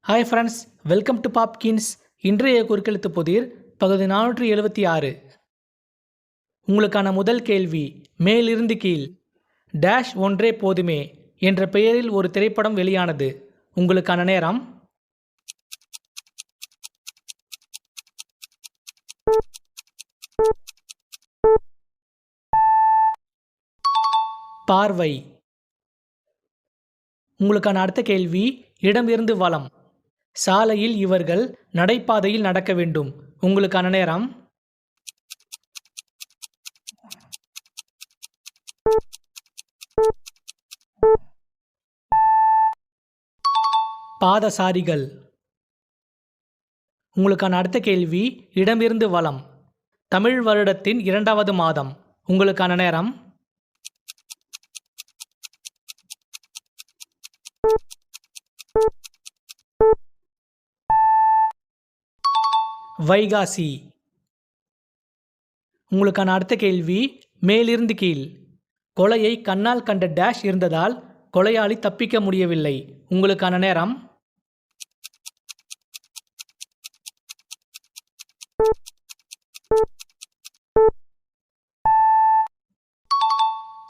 Hi friends, welcome to Popkins. இன்றைய குறுக்கெழுத்து புதிர் பகுதி 476. உங்களுக்கான முதல் கேள்வி, மேலிருந்து கீழ் டேஷ் ஒன்றே போதுமே என்ற பெயரில் ஒரு திரைப்படம் வெளியானது. உங்களுக்கான நேரம். பார்வை. உங்களுக்கான அடுத்த கேள்வி, இடமிருந்து வலம். சாலையில் இவர்கள் நடைபாதையில் நடக்க வேண்டும். உங்களுக்கான நேரம். பாதசாரிகள். உங்களுக்கான அடுத்த கேள்வி, இடமிருந்து வலம். தமிழ் வருடத்தின் 2வது மாதம். உங்களுக்கான நேரம். வைகாசி. உங்களுக்கான அடுத்த கேள்வி, மேலிருந்து கீழ். கொலையை கண்ணால் கண்ட டேஷ் இருந்ததால் கொலையாளி தப்பிக்க முடியவில்லை. உங்களுக்கான நேரம்.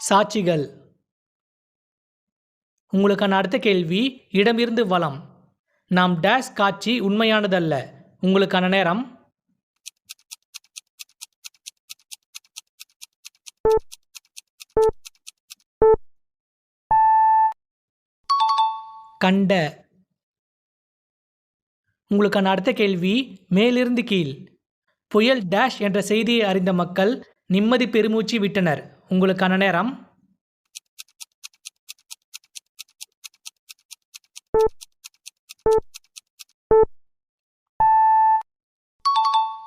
சாட்சிகள். உங்களுக்கான அடுத்த கேள்வி, இடமிருந்து வலம். நாம் டேஷ் காட்சி உண்மையானதல்ல. உங்களுக்கான நேரம். கண்ட. உங்களுக்கான அடுத்த கேள்வி, மேலிருந்து கீழ். புயல் டேஷ் என்ற செய்தியை அறிந்த மக்கள் நிம்மதி பெருமூச்சு விட்டனர். உங்களுக்கான நேரம்.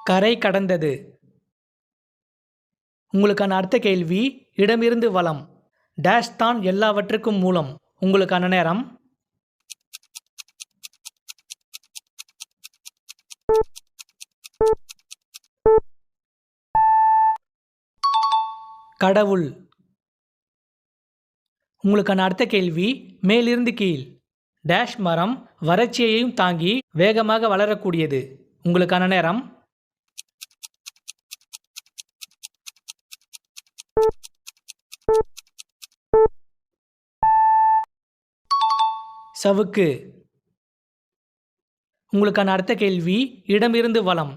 கரை கடந்தது. உங்களுக்கான அடுத்த கேள்வி, இடமிருந்து வலம். டேஷ் தான் எல்லாவற்றுக்கும் மூலம். உங்களுக்கான நேரம். கடவுள். உங்களுக்கான அடுத்த கேள்வி, மேலிருந்து கீழ். டேஷ் மரம் வறட்சியையும் தாங்கி வேகமாக வளரக்கூடியது. உங்களுக்கான நேரம். சவுக்கு. உங்களுக்கான அடுத்த கேள்வி, இடமிருந்து வலம்.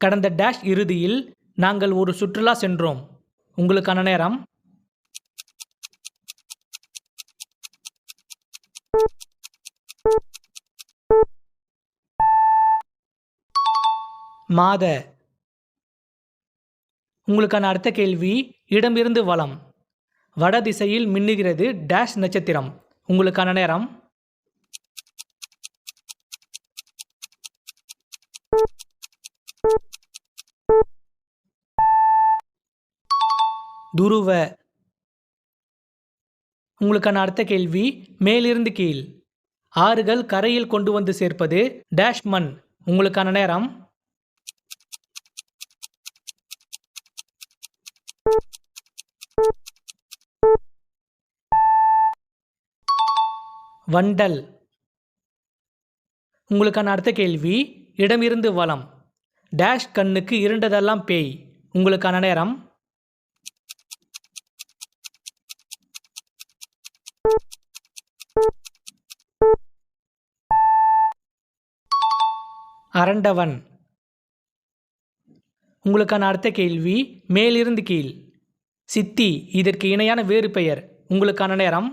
கடந்த டேஷ் இறுதியில் நாங்கள் ஒரு சுற்றுலா சென்றோம். உங்களுக்கான நேரம். மாத. உங்களுக்கான அடுத்த கேள்வி, இடமிருந்து வலம். வட திசையில் மின்னுகிறது டேஷ் நட்சத்திரம். உங்களுக்கான நேரம். துருவ. உங்களுக்கான அடுத்த கேள்வி, மேலிருந்து கீழ். ஆறுகள் கரையில் கொண்டு வந்து சேர்ப்பது டேஷ் மண். உங்களுக்கான நேரம். வண்டல். உங்களுக்கான அடுத்த கேள்வி, இடமிருந்து வலம். டேஷ் கண்ணுக்கு இருண்டதெல்லாம் பேய். உங்களுக்கான நேரம். அரண்டவன். உங்களுக்கான அடுத்த கேள்வி, மேலிருந்து கீழ். சித்தி இதற்கு இணையான வேறு பெயர். உங்களுக்கான நேரம்.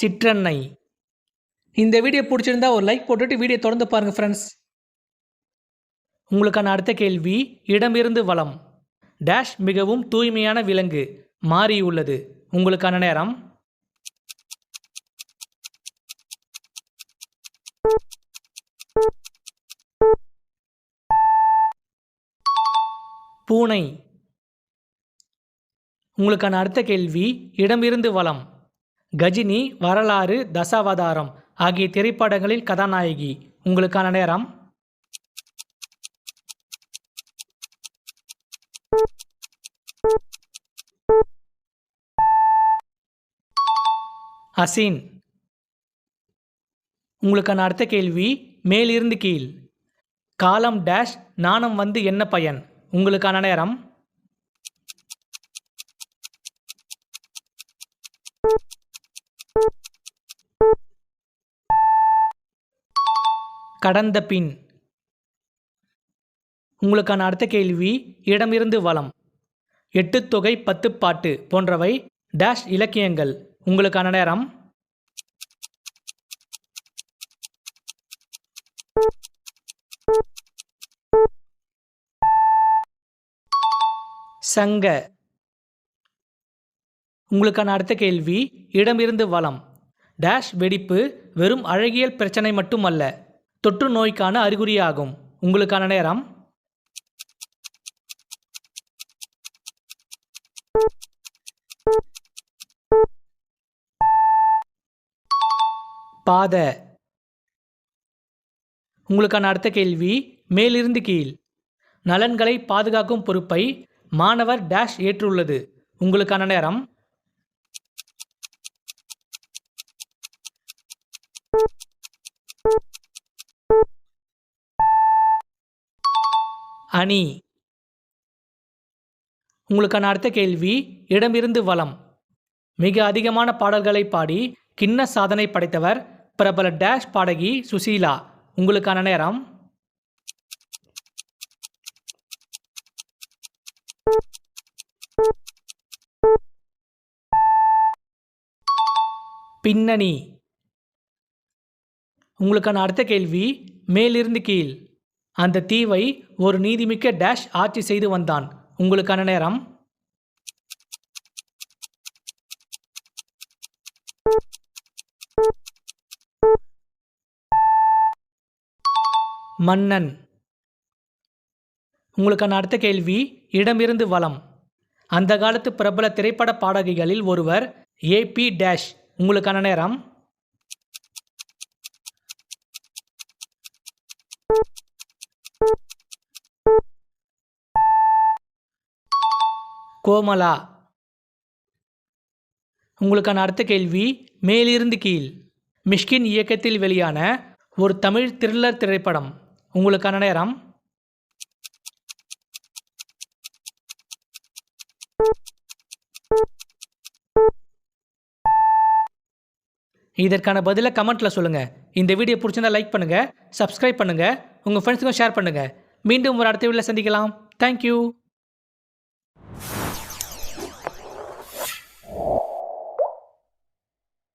சிற்றன்னை. இந்த வீடியோ பிடிச்சிருந்தா ஒரு லைக் போட்டுட்டு வீடியோ தொடர்ந்து பாருங்க ஃப்ரெண்ட்ஸ். உங்களுக்கான அடுத்த கேள்வி, இடமிருந்து வலம். டேஷ் மிகவும் தூய்மையான விலங்கு மாறியுள்ளது. உங்களுக்கான நேரம். பூனை. உங்களுக்கான அடுத்த கேள்வி, இடமிருந்து வலம். கஜினி, வரலாறு, தசாவதாரம் ஆகிய திரைப்படங்களில் கதாநாயகி. உங்களுக்கான நேரம். அசின். உங்களுக்கான அடுத்த கேள்வி மேலிருந்து கீழ். காலம் டேஷ் நாணம் வந்து என்ன பயன்? உங்களுக்கான நேரம். கடந்த பின். உங்களுக்கான அடுத்த கேள்வி இடமிருந்து வலம். எட்டுத்தொகை, பத்துப்பாட்டு போன்றவை டேஷ் இலக்கியங்கள். உங்களுக்கான நேரம். சங்க. உங்களுக்கான அடுத்த கேள்வி இடமிருந்து வலம். டேஷ் வெடிப்பு வெறும் அழகியல் பிரச்சனை மட்டுமல்ல, தொற்று நோய்க்கான அறிகுறியாகும். உங்களுக்கான நேரம். பாத. உங்களுக்கான அடுத்த கேள்வி மேலிருந்து கீழ். நலன்களை பாதுகாக்கும் பொறுப்பை மாணவர் டேஷ் ஏற்றுள்ளது. உங்களுக்கான நேரம். அணி. உங்களுக்கான அடுத்த கேள்வி இடமிருந்து வலம். மிக அதிகமான பாடல்களை பாடி கின்ன சாதனை படைத்தவர் பிரபல டேஷ் பாடகி சுசீலா. உங்களுக்கான நேரம். பின்னணி. உங்களுக்கான அடுத்த கேள்வி மேலிருந்து கீழ். அந்த தீவை ஒரு நீதிமிக்க டேஷ் ஆட்சி செய்து வந்தான். உங்களுக்கான நேரம். மன்னன். உங்களுக்கான அடுத்த கேள்வி இடமிருந்து வலம். அந்த காலத்து பிரபல திரைப்பட பாடகிகளில் ஒருவர் ஏபி டேஷ். உங்களுக்கான நேரம். கோமலா. உங்களுக்கான அடுத்த கேள்வி மேலிருந்து கீழ். மிஷ்கின் இயக்கத்தில் வெளியான ஒரு தமிழ் த்ரில்லர் திரைப்படம். உங்களுக்கான நேரம். இதற்கான பதிலை கமெண்ட்ல சொல்லுங்க. இந்த வீடியோ பிடிச்சிருந்தா லைக் பண்ணுங்க, சப்ஸ்கிரைப் பண்ணுங்க, உங்க ஃப்ரெண்ட்ஸுக்கும் ஷேர் பண்ணுங்க. மீண்டும் ஒரு அடுத்த வீடியோவில் சந்திக்கலாம். தேங்க்யூ.